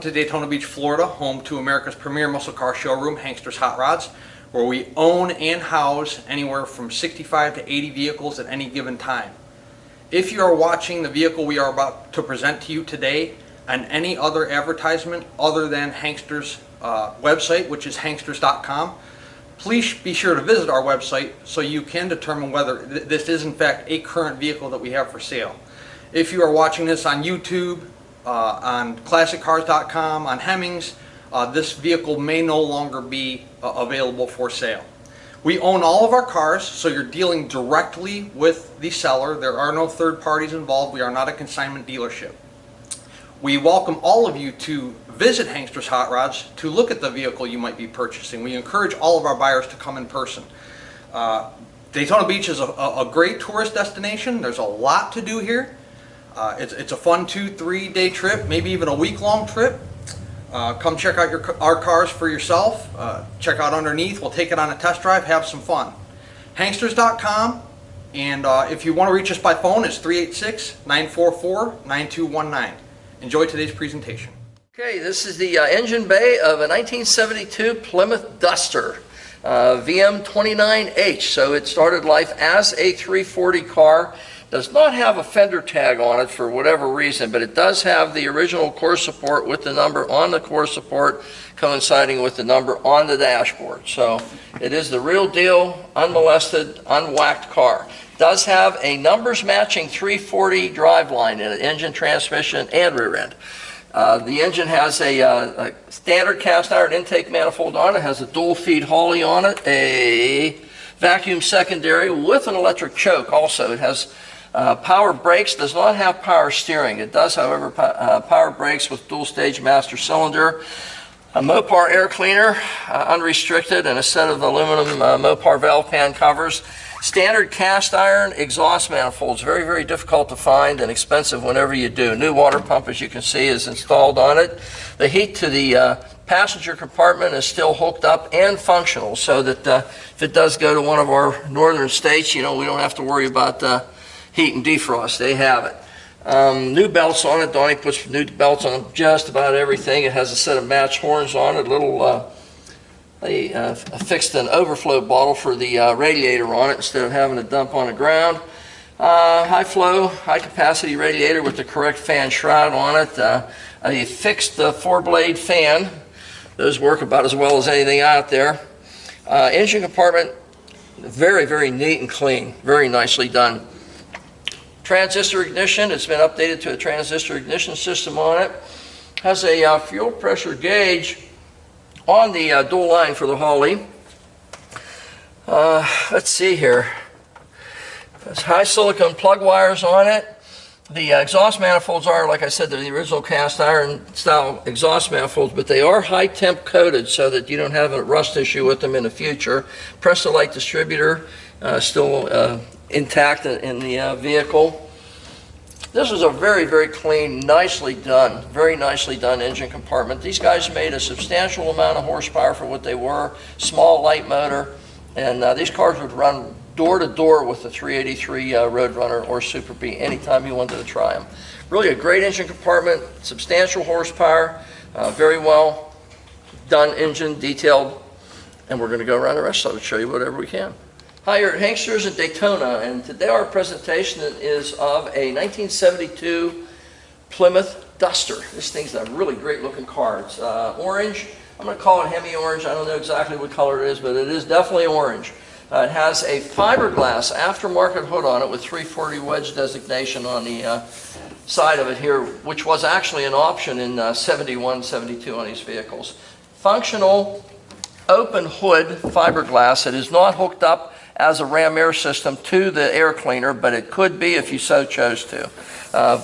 welcome to Daytona Beach, Florida, home to America's premier muscle car showroom, Hankster's Hot Rods, where we own and house anywhere from 65 to 80 vehicles at any given time. If you are watching the vehicle we are about to present to you today on any other advertisement other than Hankster's website, which is hanksters.com, please be sure to visit our website so you can determine whether this is in fact a current vehicle that we have for sale. If you are watching this on YouTube, on classiccars.com, on Hemmings, this vehicle may no longer be available for sale. We own all of our cars, so you're dealing directly with the seller. There are no third parties involved. We are not a consignment dealership. We welcome all of you to visit Hankster's Hot Rods to look at the vehicle you might be purchasing. We encourage all of our buyers to come in person. Daytona Beach is a great tourist destination. There's a lot to do here. It's a fun 2-3 day trip, maybe even a week-long trip. Come check out our cars for yourself. Check out underneath. We'll take it on a test drive, have some fun. Hanksters.com, and if you want to reach us by phone, it's 386-944-9219. Enjoy today's presentation. Okay, this is the engine bay of a 1972 Plymouth Duster, VM29H. So it started life as a 340 car. Does not have a fender tag on it for whatever reason, but it does have the original core support with the number on the core support coinciding with the number on the dashboard. So it is the real deal, unmolested, unwhacked car. Does have a numbers matching 340 driveline in it, engine, transmission, and rear end. The engine has a standard cast iron intake manifold on it, has a dual feed Hawley on it, a vacuum secondary with an electric choke also. It has power brakes, does not have power steering. It does, however, power brakes with dual stage master cylinder, a Mopar air cleaner, unrestricted, and a set of aluminum Mopar valve pan covers. Standard cast iron exhaust manifolds, very, very difficult to find and expensive whenever you do. New water pump, as you can see, is installed on it. The heat to the passenger compartment is still hooked up and functional, so that if it does go to one of our northern states, we don't have to worry about heat and defrost. They have it. New belts on it. Donnie puts new belts on just about everything. It has a set of match horns on it. They fixed an overflow bottle for the radiator on it instead of having to dump on the ground. High flow, high capacity radiator with the correct fan shroud on it. A fixed 4-blade fan. Those work about as well as anything out there. Engine compartment, very, very neat and clean. Very nicely done. Transistor ignition, it's been updated to a transistor ignition system on it. Has a fuel pressure gauge on the dual line for the Hawley. Let's see here. There's high silicone plug wires on it. The exhaust manifolds are, like I said, they're the original cast iron style exhaust manifolds, but they are high temp coated so that you don't have a rust issue with them in the future. Press-to-light distributor still intact in the vehicle. This is a very, very clean, nicely done, very nicely done engine compartment. These guys made a substantial amount of horsepower for what they were. Small, light motor, and these cars would run door to door with the 383 Roadrunner or Super B anytime you wanted to try them. Really a great engine compartment, substantial horsepower, very well done engine, detailed, and we're going to go around the rest of it, show you whatever we can. Hi, you're at Hankster's in Daytona, and today our presentation is of a 1972 Plymouth Duster. This thing's a really great looking car. It's orange. I'm going to call it Hemi orange. I don't know exactly what color it is, but it is definitely orange. It has a fiberglass aftermarket hood on it with 340 wedge designation on the side of it here, which was actually an option in 71, 72 on these vehicles. Functional open hood fiberglass. It is not hooked up as a ram air system to the air cleaner, but it could be if you so chose to.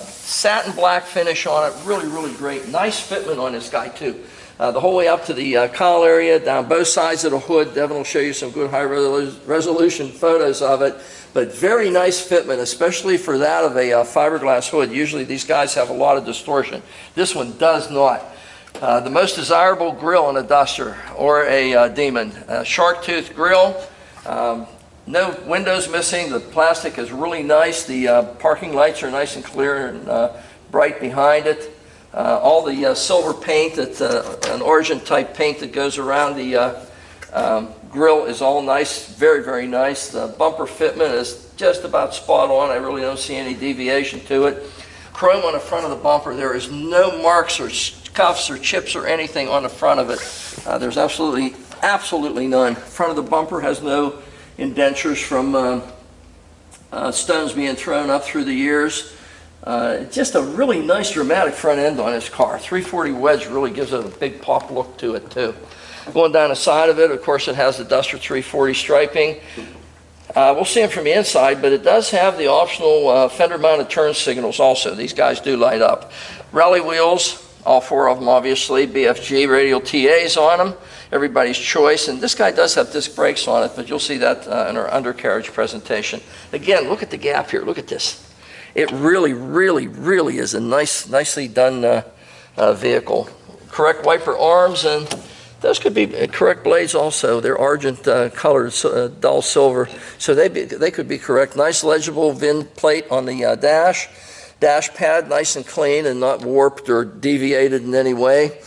Satin black finish on it, really, really great. Nice fitment on this guy too. The whole way up to the cowl area, down both sides of the hood. Devin will show you some good high resolution photos of it, but very nice fitment, especially for that of a fiberglass hood. Usually these guys have a lot of distortion. This one does not. The most desirable grille in a Duster or a Demon. Shark tooth grille. No windows missing. The plastic is really nice. The parking lights are nice and clear and bright behind it. all the silver paint, that's an origin type paint that goes around the grill is all nice, very, very nice. The bumper fitment is just about spot on. I really don't see any deviation to it. Chrome on the front of the bumper. There is no marks or scuffs or chips or anything on the front of it. There's absolutely none. Front of the bumper has no indentures from stones being thrown up through the years. Just a really nice dramatic front end on this car. 340 wedge really gives it a big pop look to it too. Going down the side of it, of course, it has the Duster 340 striping. We'll see them from the inside, but it does have the optional fender-mounted turn signals also. These guys do light up. Rally wheels, all four of them obviously, BFG radial TAs on them, everybody's choice. And this guy does have disc brakes on it, but you'll see that in our undercarriage presentation. Again, look at the gap here. Look at this. It really, really, really is a nicely done vehicle. Correct wiper arms, and those could be correct blades also. They're argent colored, dull silver, so they could be correct. Nice legible VIN plate on the dash. Dash pad nice and clean and not warped or deviated in any way.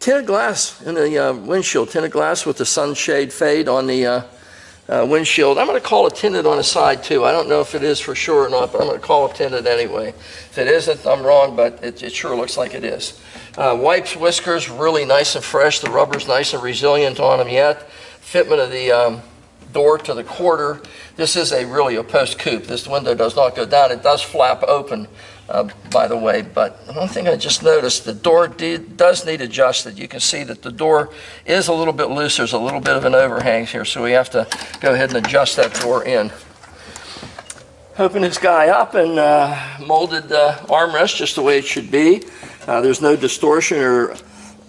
Tinted glass in the windshield. Tinted glass with the sunshade fade on the windshield. I'm going to call it tinted on the side too. I don't know if it is for sure or not, but I'm going to call it tinted anyway. If it isn't, I'm wrong, but it sure looks like it is. Wipes, whiskers, really nice and fresh. The rubber's nice and resilient on them yet. Fitment of the door to the quarter. This is really a post coupe. This window does not go down. It does flap open, by the way, but one thing I just noticed, the door does need adjusted. You can see that the door is a little bit loose. There's a little bit of an overhang here, so we have to go ahead and adjust that door in. Open this guy up and molded armrest just the way it should be. There's no distortion or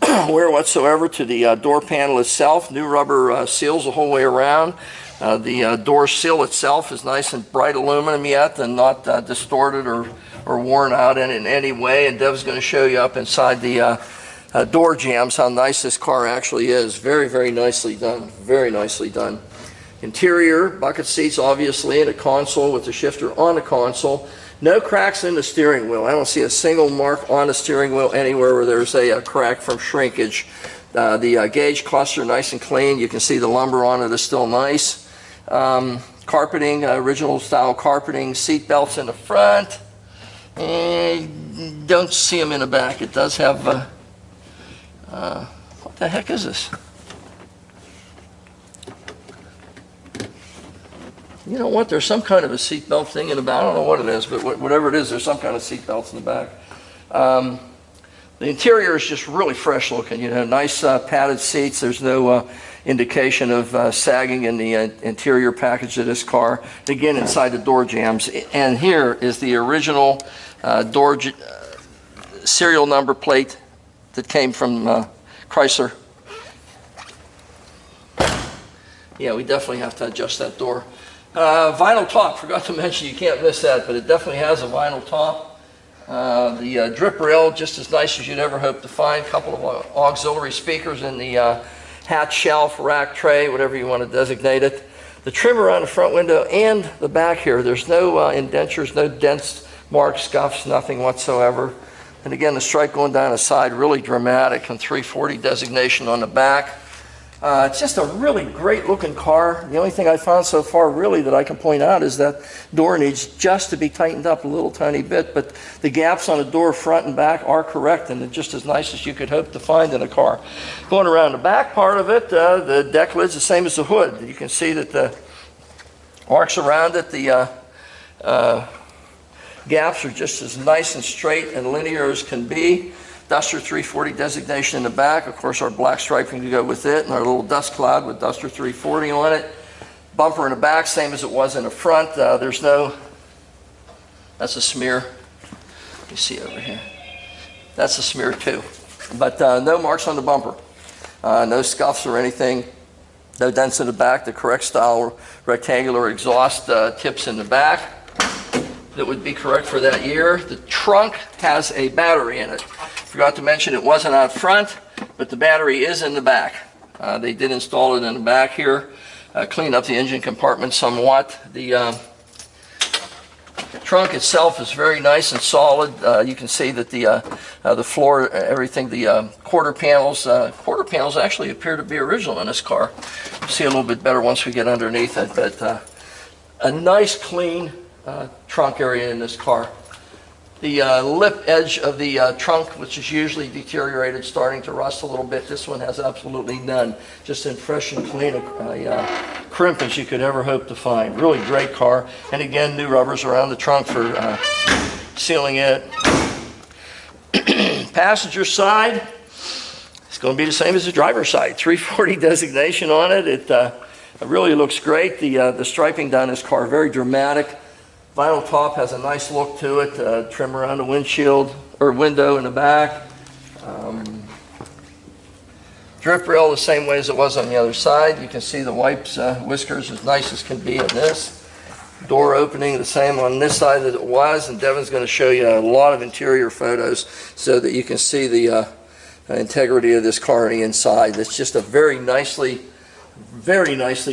wear whatsoever to the door panel itself. New rubber seals the whole way around. The door seal itself is nice and bright aluminum yet and not distorted or worn out in any way. And Dev's going to show you up inside the door jambs how nice this car actually is. Very, very nicely done. Very nicely done. Interior, bucket seats obviously, and a console with the shifter on the console. No cracks in the steering wheel. I don't see a single mark on the steering wheel anywhere where there's a crack from shrinkage. The gauge cluster nice and clean. You can see the lumber on it is still nice. Carpeting, original style carpeting. Seat belts in the front. And don't see them in the back. It does have, what the heck is this? You know what? There's some kind of a seatbelt thing in the back. I don't know what it is, but whatever it is, there's some kind of seatbelts in the back. The interior is just really fresh looking. You know, nice padded seats. There's no indication of sagging in the interior package of this car. Again, inside the door jambs. And here is the original door serial number plate that came from Chrysler. Yeah, we definitely have to adjust that door. Vinyl top, forgot to mention, you can't miss that, but it definitely has a vinyl top. The drip rail, just as nice as you'd ever hope to find. A couple of auxiliary speakers in the hatch shelf, rack tray, whatever you want to designate it. The trim around the front window and the back here, there's no indentures, no dents, marks, scuffs, nothing whatsoever. And again, the stripe going down the side, really dramatic, and 340 designation on the back. It's just a really great looking car. The only thing I found so far really that I can point out is that door needs just to be tightened up a little tiny bit, but the gaps on the door front and back are correct and just as nice as you could hope to find in a car. Going around the back part of it, the deck lid's the same as the hood. You can see that the arcs around it, the gaps are just as nice and straight and linear as can be. Duster 340 designation in the back, of course our black striping to go with it, and our little dust cloud with Duster 340 on it. Bumper in the back, same as it was in the front. There's no, that's a smear. You see over here. That's a smear too. But no marks on the bumper. No scuffs or anything. No dents in the back. The correct style rectangular exhaust tips in the back. That would be correct for that year. The trunk has a battery in it. Forgot to mention it wasn't out front, but the battery is in the back. They did install it in the back here. Clean up the engine compartment somewhat. The trunk itself is very nice and solid. You can see that the floor, everything, the quarter panels actually appear to be original in this car. We'll see a little bit better once we get underneath it, but a nice clean trunk area in this car. The lip edge of the trunk, which is usually deteriorated, starting to rust a little bit. This one has absolutely none. Just in fresh and clean, a crimp as you could ever hope to find. Really great car. And again, new rubbers around the trunk for sealing it. Passenger side, it's going to be the same as the driver's side. 340 designation on it. It really looks great. The striping down this car, very dramatic. Vinyl top has a nice look to it, trim around the windshield or window in the back. Drip rail the same way as it was on the other side. You can see the wipes, whiskers as nice as can be in this. Door opening the same on this side as it was, and Devin's going to show you a lot of interior photos so that you can see the integrity of this car on the inside. It's just a very nicely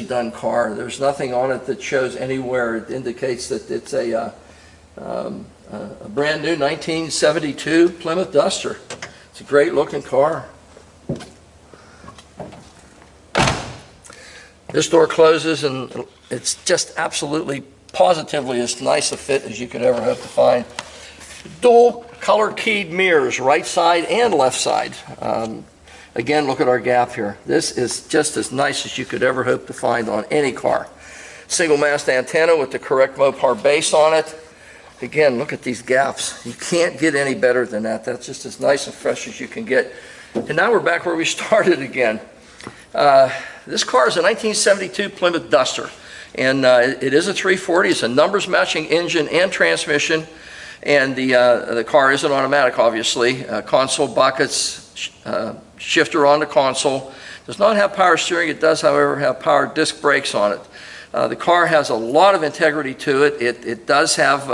done car. There's nothing on it that shows anywhere it indicates that it's a brand new 1972 Plymouth Duster. It's a great looking car. This door closes and it's just absolutely positively as nice a fit as you could ever hope to find. Dual color keyed mirrors, right side and left side. Again, look at our gap here. This is just as nice as you could ever hope to find on any car. Single mast antenna with the correct Mopar base on it. Again, look at these gaps. You can't get any better than that. That's just as nice and fresh as you can get. And now we're back where we started again. This car is a 1972 Plymouth Duster. And it is a 340. It's a numbers matching engine and transmission. And the car isn't automatic, obviously. Console buckets, shifter on the console. Does not have power steering. It does, however, have power disc brakes on it. The car has a lot of integrity to it. It does have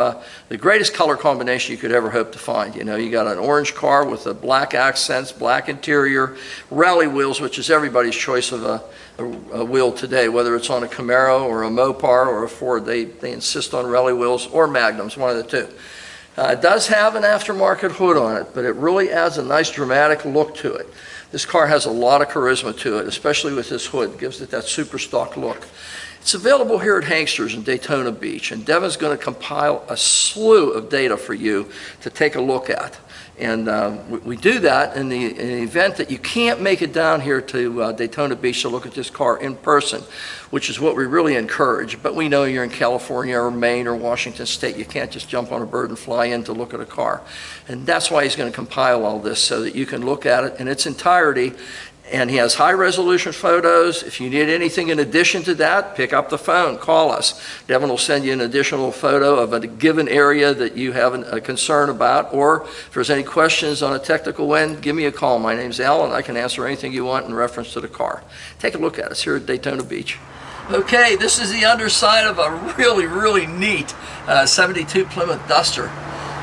the greatest color combination you could ever hope to find. You know, you got an orange car with the black accents, black interior, rally wheels, which is everybody's choice of a wheel today, whether it's on a Camaro or a Mopar or a Ford. They insist on rally wheels or Magnums, one of the two. It does have an aftermarket hood on it, but it really adds a nice dramatic look to it. This car has a lot of charisma to it, especially with this hood. It gives it that super stock look. It's available here at Hanksters in Daytona Beach, and Devin's going to compile a slew of data for you to take a look at. And we do that in the event that you can't make it down here to Daytona Beach to look at this car in person, which is what we really encourage. But we know you're in California or Maine or Washington State. You can't just jump on a bird and fly in to look at a car. And that's why he's going to compile all this so that you can look at it in its entirety. And he has high-resolution photos. If you need anything in addition to that, pick up the phone, call us. Devin will send you an additional photo of a given area that you have a concern about, or if there's any questions on a technical end, give me a call. My name's Al, and I can answer anything you want in reference to the car. Take a look at us here at Daytona Beach. Okay, this is the underside of a really, really neat 72 Plymouth Duster.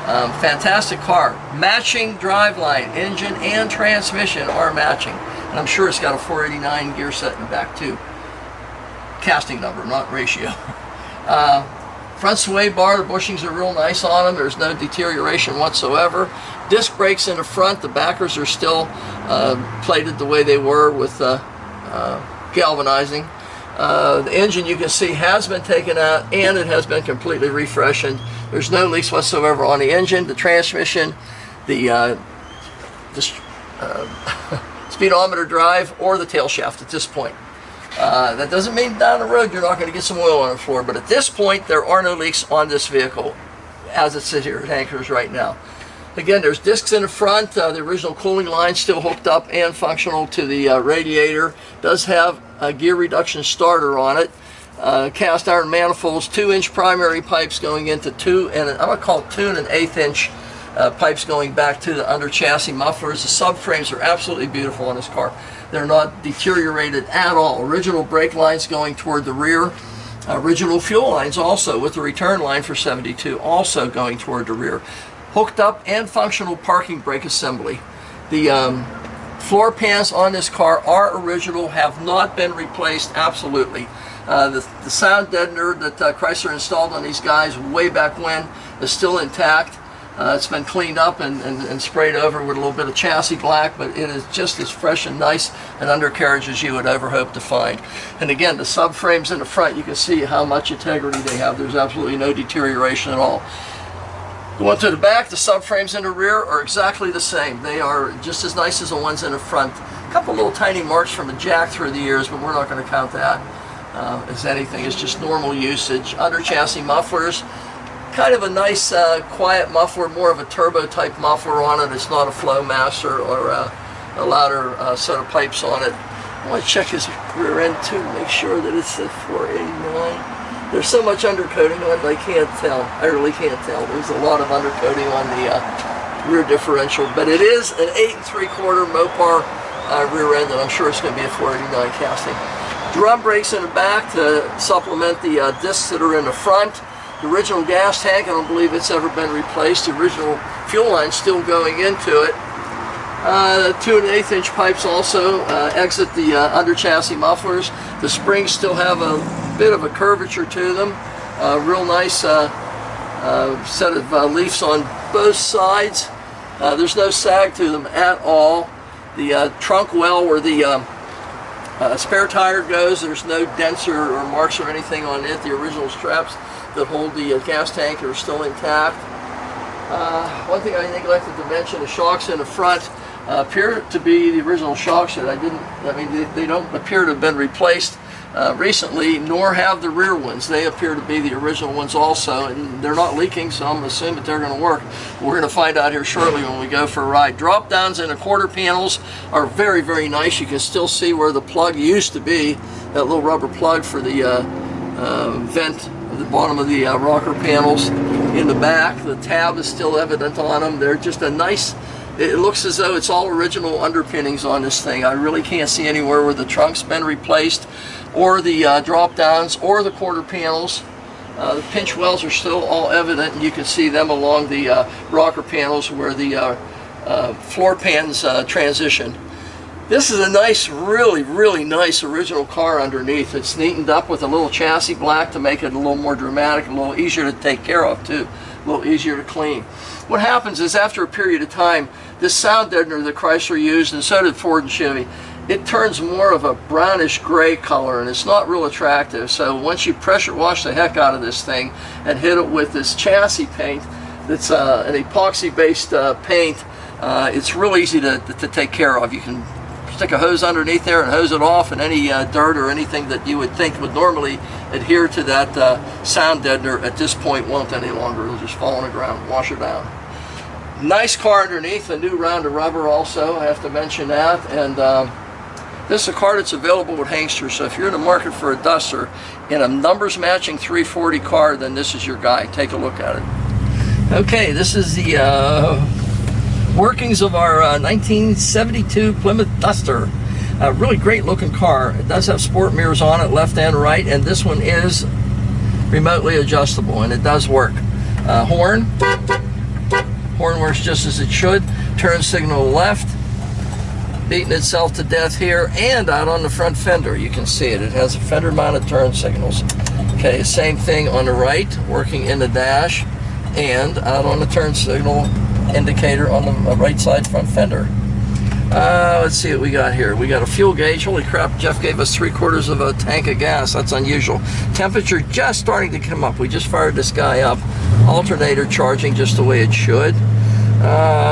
Fantastic car. Matching driveline, engine and transmission are matching. And I'm sure it's got a 489 gear set in the back too. Casting number, not ratio. Front sway bar, the bushings are real nice on them. There's no deterioration whatsoever. Disc brakes in the front. The backers are still plated the way they were with galvanizing. The engine, you can see, has been taken out and it has been completely refreshened. There's no leaks whatsoever on the engine, the transmission, the speedometer drive, or the tail shaft at this point. That doesn't mean down the road you're not going to get some oil on the floor, but at this point there are no leaks on this vehicle as it sits here at Hanksters right now. Again, there's discs in the front. The original cooling line still hooked up and functional to the radiator. Does have a gear reduction starter on it. Cast iron manifolds, 2-inch primary pipes going into I'm going to call it 2 1/8 inch pipes going back to the under chassis mufflers. The subframes are absolutely beautiful on this car. They're not deteriorated at all. Original brake lines going toward the rear. Original fuel lines also with the return line for 72 also going toward the rear. Hooked up and functional parking brake assembly. The floor pans on this car are original, have not been replaced, absolutely. The sound deadener that Chrysler installed on these guys way back when is still intact. It's been cleaned up and sprayed over with a little bit of chassis black, but it is just as fresh and nice an undercarriage as you would ever hope to find. And again, the subframes in the front, you can see how much integrity they have. There's absolutely no deterioration at all. Going to the back, the subframes in the rear are exactly the same. They are just as nice as the ones in the front. A couple little tiny marks from a jack through the years, but we're not going to count that as anything. It's just normal usage. Under chassis mufflers, kind of a nice quiet muffler, more of a turbo type muffler on it. It's not a flow master or a louder set of pipes on it. I want to check his rear end too, make sure that it's a 489. There's so much undercoating on it, I can't tell. I really can't tell. There's a lot of undercoating on the rear differential, but it is an 8 3/4 Mopar rear end, and I'm sure it's going to be a 489 casting. Drum brakes in the back to supplement the discs that are in the front. The original gas tank, I don't believe it's ever been replaced. The original fuel line still going into it. 2 1/8 inch pipes also exit the under chassis mufflers. The springs still have a bit of a curvature to them. Real nice set of leafs on both sides. There's no sag to them at all. The trunk well where the spare tire goes, there's no dents or marks or anything on it. The original straps that hold the gas tank are still intact. One thing I neglected to mention, the shocks in the front appear to be the original shocks that they don't appear to have been replaced recently, nor have the rear ones. They appear to be the original ones also, and they're not leaking, so I'm assuming that they're going to work. We're going to find out here shortly when we go for a ride. Drop downs in the quarter panels are very, very nice. You can still see where the plug used to be, that little rubber plug for the vent at the bottom of the rocker panels. In the back, the tab is still evident on them. They're just a nice, it looks as though it's all original underpinnings on this thing. I really can't see anywhere where the trunk's been replaced, or the drop downs, or the quarter panels. The pinch wells are still all evident, and you can see them along the rocker panels where the floor pans transition. This is a nice, really, really nice original car underneath. It's neatened up with a little chassis black to make it a little more dramatic, a little easier to take care of too, a little easier to clean. What happens is, after a period of time, this sound deadener that Chrysler used, and so did Ford and Chevy, it turns more of a brownish gray color, and it's not real attractive. So once you pressure wash the heck out of this thing and hit it with this chassis paint that's an epoxy based paint, it's real easy to take care of. You can stick a hose underneath there and hose it off, and any dirt or anything that you would think would normally adhere to that sound deadener at this point won't any longer. It'll just fall on the ground, wash it down. Nice car underneath, a new round of rubber also, I have to mention that. And this is a car that's available with Hankster, so if you're in the market for a Duster in a numbers matching 340 car, then this is your guy. Take a look at it. Okay, this is the workings of our 1972 Plymouth Duster. A really great looking car. It does have sport mirrors on it, left and right, and this one is remotely adjustable, and it does work. Horn works just as it should. Turn signal left, beating itself to death here, and out on the front fender. You can see it. It has fender mounted turn signals. Okay, same thing on the right, working in the dash, and out on the turn signal indicator on the right side front fender. Let's see what we got here. We got a fuel gauge. Holy crap, Jeff gave us 3/4 of a tank of gas. That's unusual. Temperature just starting to come up. We just fired this guy up. Alternator charging just the way it should.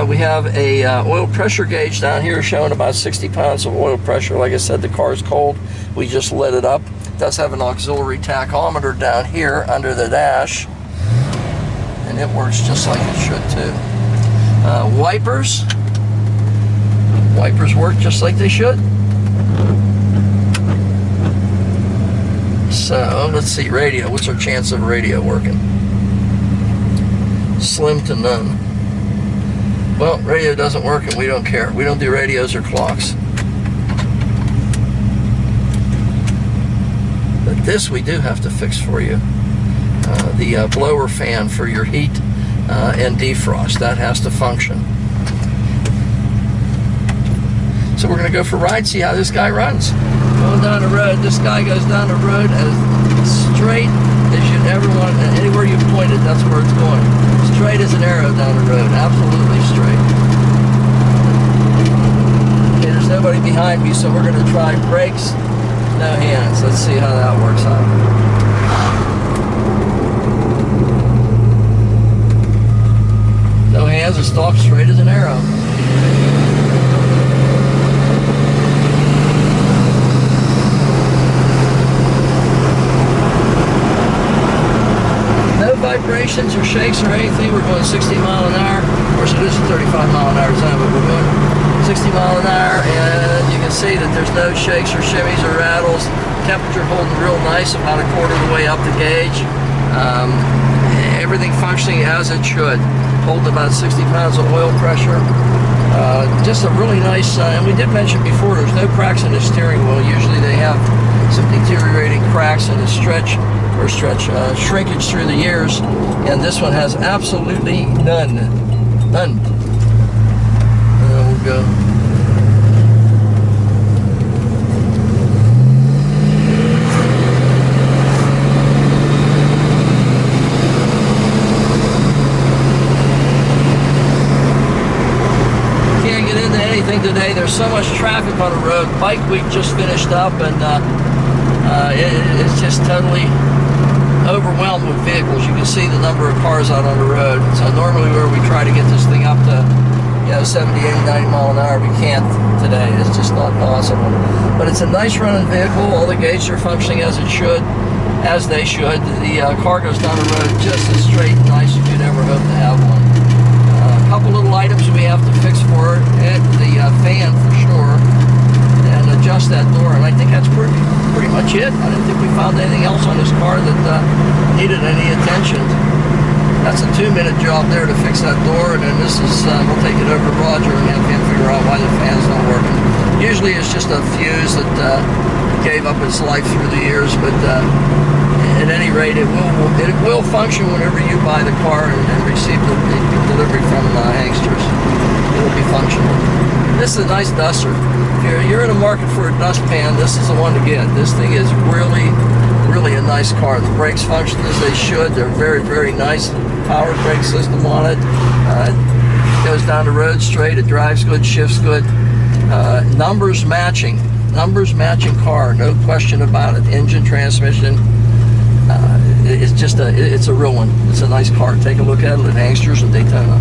We have a oil pressure gauge down here showing about 60 pounds of oil pressure. Like I said, the car's cold. We just lit it up. It does have an auxiliary tachometer down here under the dash, and it works just like it should too. Wipers work just like they should. So let's see, radio. What's our chance of radio working? Slim to none. Well, radio doesn't work and we don't care. We don't do radios or clocks. But this we do have to fix for you. The blower fan for your heat and defrost, that has to function. So we're going to go for a ride, see how this guy runs. Going down the road, this guy goes down the road as straight as you'd ever want. Anywhere you point it, that's where it's going. Straight as an arrow down the road, absolutely straight. Okay, there's nobody behind me, so we're going to try brakes, no hands. Let's see how that works out. No hands, it stalks straight as an arrow. Vibrations or shakes or anything. We're going 60 mile an hour. Of course, it is a 35 mile an hour zone, but we're going 60 mile an hour, and you can see that there's no shakes or shimmies or rattles. Temperature holding real nice, about a quarter of the way up the gauge. Everything functioning as it should. Holding about 60 pounds of oil pressure. Just a really nice, and we did mention before, there's no cracks in the steering wheel. Usually they have some deteriorating cracks in the shrinkage through the years, and this one has absolutely none. And then we'll go. Can't get into anything today. There's so much traffic on the road. Bike week just finished up, and it's just totally overwhelmed with vehicles. You can see the number of cars out on the road. So normally where we try to get this thing up to 70, 80, 90 mile an hour, we can't today. It's just not possible. But it's a nice running vehicle. All the gauges are functioning as it should, as they should. The car goes down the road just as straight and nice as you'd ever hope to have one. A couple little items we have to fix for it. The fan for sure, and adjust that door, and I think that's pretty much it. I didn't think we found anything else on this car that needed any attention. That's a 2-minute job there to fix that door, and then this is, we'll take it over to Roger and have him figure out why the fan's not working. Usually it's just a fuse that gave up its life through the years, but at any rate, it will function whenever you buy the car and receive the delivery from Hangsters. It will be functional. This is a nice duster. If you're in the market for a dustpan, this is the one to get. This thing is really, really a nice car. The brakes function as they should. They're very, very nice. Power brake system on it. It goes down the road straight. It drives good, shifts good. Numbers matching car, no question about it. Engine, transmission. It's a real one. It's a nice car. Take a look at it at Hangsters in Daytona.